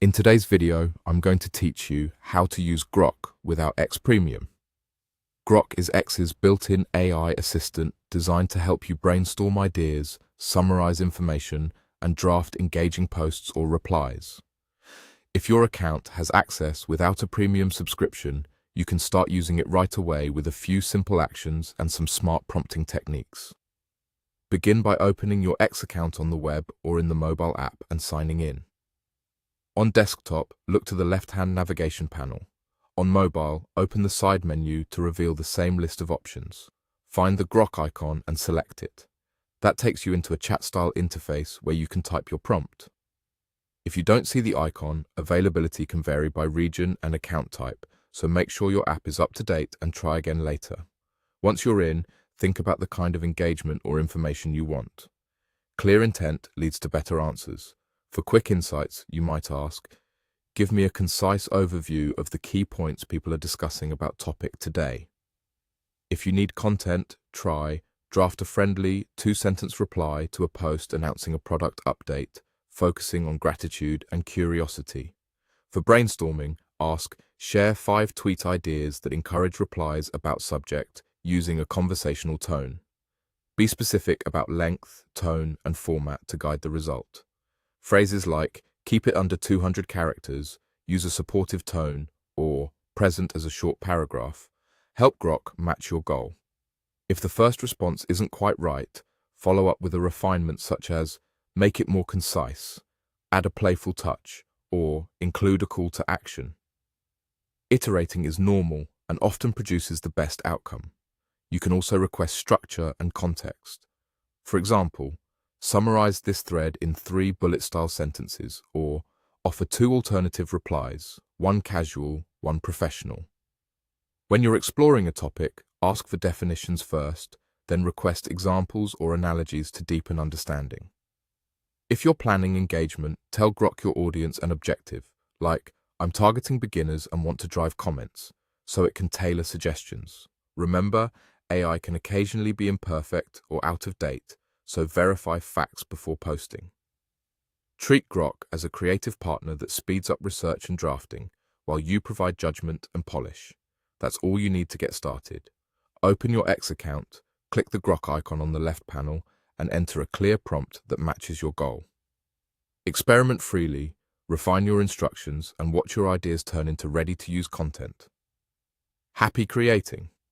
In today's video, I'm going to teach you how to use Grok without X Premium. Grok is X's built-in AI assistant designed to help you brainstorm ideas, summarize information, and draft engaging posts or replies. If your account has access without a premium subscription, you can start using it right away with a few simple actions and some smart prompting techniques. Begin by opening your X account on the web or in the mobile app and signing in. On desktop, look to the left-hand navigation panel. On mobile, open the side menu to reveal the same list of options. Find the Grok icon and select it. That takes you into a chat-style interface where you can type your prompt. If you don't see the icon, availability can vary by region and account type, so make sure your app is up to date and try again later. Once you're in, think about the kind of engagement or information you want. Clear intent leads to better answers. For quick insights, you might ask, give me a concise overview of the key points people are discussing about topic today. If you need content, try draft a friendly 2-sentence reply to a post announcing a product update, focusing on gratitude and curiosity. For brainstorming, ask, share 5 tweet ideas that encourage replies about subject using a conversational tone. Be specific about length, tone, and format to guide the result. Phrases like, keep it under 200 characters, use a supportive tone, or present as a short paragraph, help Grok match your goal. If the first response isn't quite right, follow up with a refinement such as, make it more concise, add a playful touch, or include a call to action. Iterating is normal and often produces the best outcome. You can also request structure and context. For example, summarize this thread in 3 bullet-style sentences, or offer 2 alternative replies, one casual, one professional. When you're exploring a topic, ask for definitions first, then request examples or analogies to deepen understanding. If you're planning engagement, tell Grok your audience an objective, like, I'm targeting beginners and want to drive comments, so it can tailor suggestions. Remember, AI can occasionally be imperfect or out of date, so verify facts before posting. Treat Grok as a creative partner that speeds up research and drafting, while you provide judgment and polish. That's all you need to get started. Open your X account, click the Grok icon on the left panel, and enter a clear prompt that matches your goal. Experiment freely, refine your instructions, and watch your ideas turn into ready-to-use content. Happy creating!